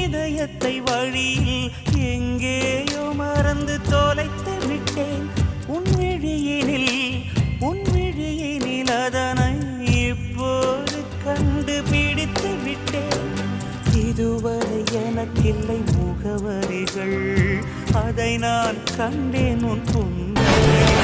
இதயத்தை வழியில் எங்கேயோ மறந்து தொலைத்து விட்டேன். உன் விழியினில் அதனை இப்போது கண்டுபிடித்து விட்டேன். இதுவரை எனக்கில்லை முகவரிகள், அதை நான் கண்டேன் உன் புன்னகையில்.